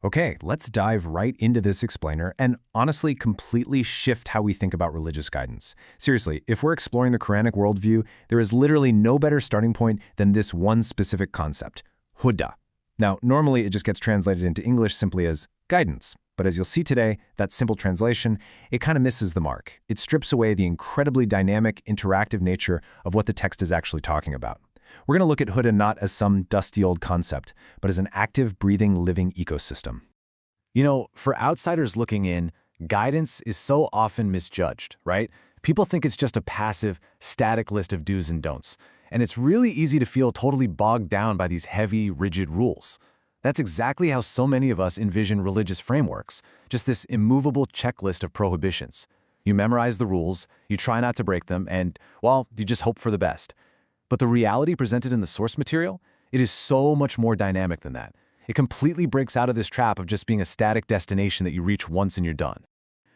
Okay, let's dive right into this explainer and honestly completely shift how we think about religious guidance. Seriously, if we're exploring the Qur'anic worldview, there is literally no better starting point than this one specific concept, Huda. Now, normally it just gets translated into English simply as guidance. But as you'll see today, that simple translation, it kind of misses the mark. It strips away the incredibly dynamic, interactive nature of what the text is actually talking about. We're going to look at Huda not as some dusty old concept, but as an active, breathing, living ecosystem. You know, for outsiders looking in, guidance is so often misjudged, right? People think it's just a passive, static list of do's and don'ts, and it's really easy to feel totally bogged down by these heavy, rigid rules. That's exactly how so many of us envision religious frameworks, just this immovable checklist of prohibitions. You memorize the rules, you try not to break them, and, well, you just hope for the best. But the reality presented in the source material, it is so much more dynamic than that. It completely breaks out of this trap of just being a static destination that you reach once and you're done.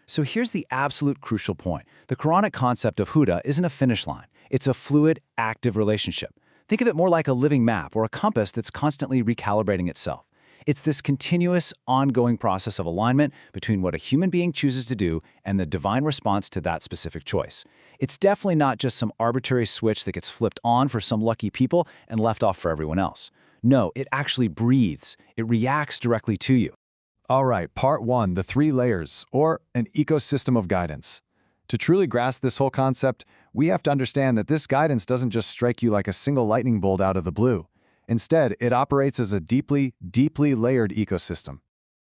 So here's the absolute crucial point. The Quranic concept of Huda isn't a finish line. It's a fluid, active relationship. Think of it more like a living map or a compass that's constantly recalibrating itself. It's this continuous, ongoing process of alignment between what a human being chooses to do and the divine response to that specific choice. It's definitely not just some arbitrary switch that gets flipped on for some lucky people and left off for everyone else. No, it actually breathes. It reacts directly to you. All right, part one, the 3 layers, or an ecosystem of guidance. To truly grasp this whole concept, we have to understand that this guidance doesn't just strike you like a single lightning bolt out of the blue. Instead, it operates as a deeply, deeply layered ecosystem.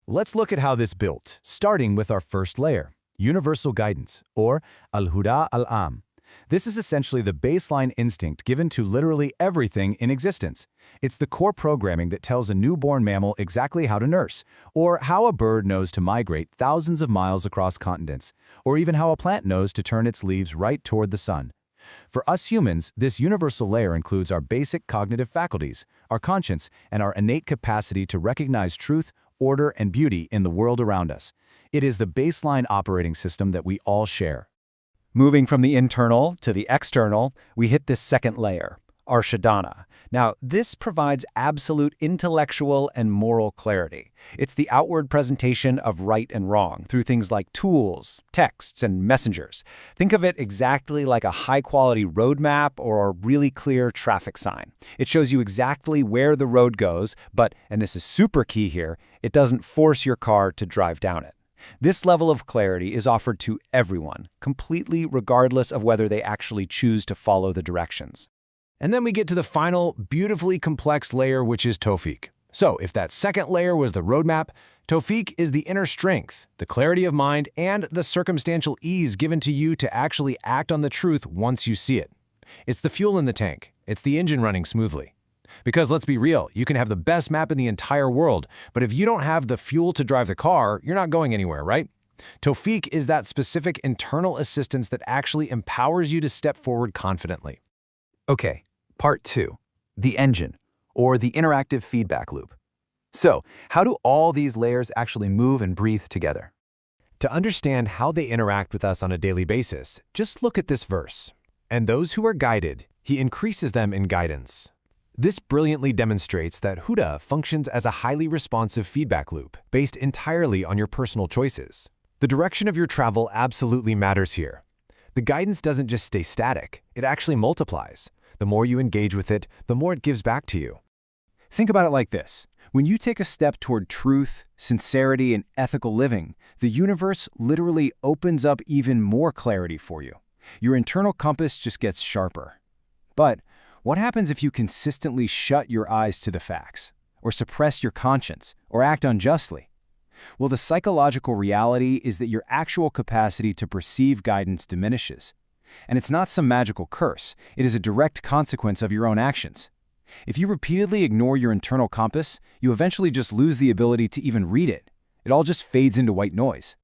Let's look at how this built, starting with our first layer, universal guidance, or Al-Huda al-Am. This is essentially the baseline instinct given to literally everything in existence. It's the core programming that tells a newborn mammal exactly how to nurse, or how a bird knows to migrate thousands of miles across continents, or even how a plant knows to turn its leaves right toward the sun. For us humans, this universal layer includes our basic cognitive faculties, our conscience, and our innate capacity to recognize truth, order, and beauty in the world around us. It is the baseline operating system that we all share. Moving from the internal to the external, we hit this second layer, Arshadna. Now, this provides absolute intellectual and moral clarity. It's the outward presentation of right and wrong through things like tools, texts, and messengers. Think of it exactly like a high-quality roadmap or a really clear traffic sign. It shows you exactly where the road goes, but, and this is super key here, it doesn't force your car to drive down it. This level of clarity is offered to everyone, completely regardless of whether they actually choose to follow the directions. And then we get to the final, beautifully complex layer, which is Tawfiq. So if that second layer was the roadmap, Tawfiq is the inner strength, the clarity of mind, and the circumstantial ease given to you to actually act on the truth once you see it. It's the fuel in the tank. It's the engine running smoothly. Because let's be real, you can have the best map in the entire world, but if you don't have the fuel to drive the car, you're not going anywhere, right? Tawfiq is that specific internal assistance that actually empowers you to step forward confidently. Okay, part 2, the engine, or the interactive feedback loop. So, how do all these layers actually move and breathe together? To understand how they interact with us on a daily basis, just look at this verse. And those who are guided, he increases them in guidance. This brilliantly demonstrates that Huda functions as a highly responsive feedback loop, based entirely on your personal choices. The direction of your travel absolutely matters here. The guidance doesn't just stay static, it actually multiplies. The more you engage with it, the more it gives back to you. Think about it like this. When you take a step toward truth, sincerity, and ethical living, the universe literally opens up even more clarity for you. Your internal compass just gets sharper. But what happens if you consistently shut your eyes to the facts, or suppress your conscience, or act unjustly? Well, the psychological reality is that your actual capacity to perceive guidance diminishes. And it's not some magical curse. It is a direct consequence of your own actions. If you repeatedly ignore your internal compass, you eventually just lose the ability to even read it. It all just fades into white noise.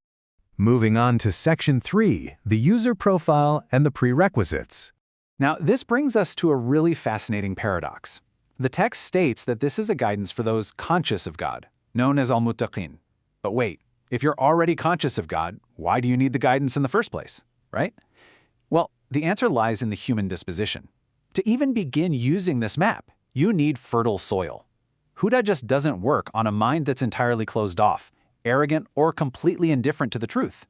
Moving on to section 3, the user profile and the prerequisites. Now, this brings us to a really fascinating paradox. The text states that this is a guidance for those conscious of God, known as al-muttaqin. But wait, if you're already conscious of God, why do you need the guidance in the first place, right? Well, the answer lies in the human disposition. To even begin using this map, you need fertile soil. Huda just doesn't work on a mind that's entirely closed off, arrogant, or completely indifferent to the truth.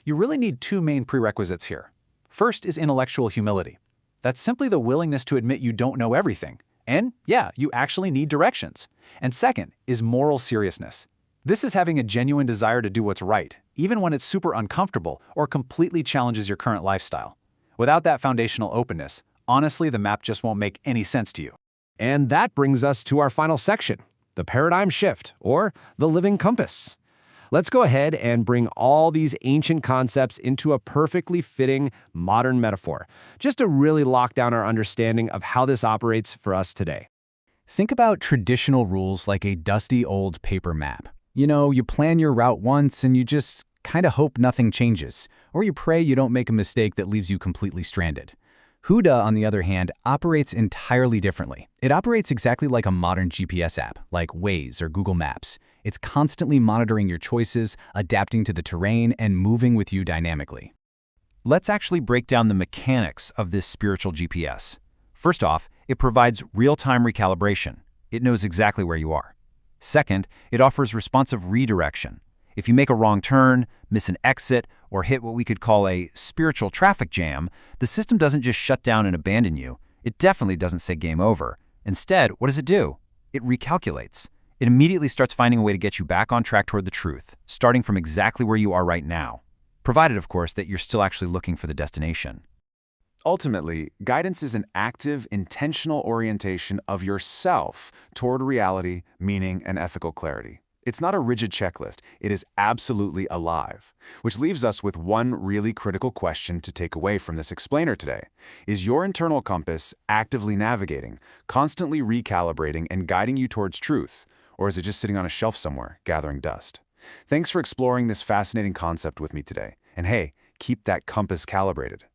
You really need two main prerequisites here. First is intellectual humility. That's simply the willingness to admit you don't know everything. And yeah, you actually need directions. And second is moral seriousness. This is having a genuine desire to do what's right, even when it's super uncomfortable or completely challenges your current lifestyle. Without that foundational openness, honestly, the map just won't make any sense to you. And that brings us to our final section, the paradigm shift, or the living compass. Let's go ahead and bring all these ancient concepts into a perfectly fitting modern metaphor, just to really lock down our understanding of how this operates for us today. Think about traditional rules like a dusty old paper map. You know, you plan your route once and you just kind of hope nothing changes, or you pray you don't make a mistake that leaves you completely stranded. Huda, on the other hand, operates entirely differently. It operates exactly like a modern GPS app, like Waze or Google Maps. It's constantly monitoring your choices, adapting to the terrain, and moving with you dynamically. Let's actually break down the mechanics of this spiritual GPS. First off, it provides real-time recalibration. It knows exactly where you are. Second, it offers responsive redirection. If you make a wrong turn, miss an exit, or hit what we could call a spiritual traffic jam, the system doesn't just shut down and abandon you. It definitely doesn't say game over. Instead, what does it do? It recalculates. It immediately starts finding a way to get you back on track toward the truth, starting from exactly where you are right now. Provided, of course, that you're still actually looking for the destination. Ultimately, guidance is an active, intentional orientation of yourself toward reality, meaning, and ethical clarity. It's not a rigid checklist, it is absolutely alive. Which leaves us with one really critical question to take away from this explainer today. Is your internal compass actively navigating, constantly recalibrating, and guiding you towards truth? Or is it just sitting on a shelf somewhere, gathering dust? Thanks for exploring this fascinating concept with me today. And hey, keep that compass calibrated.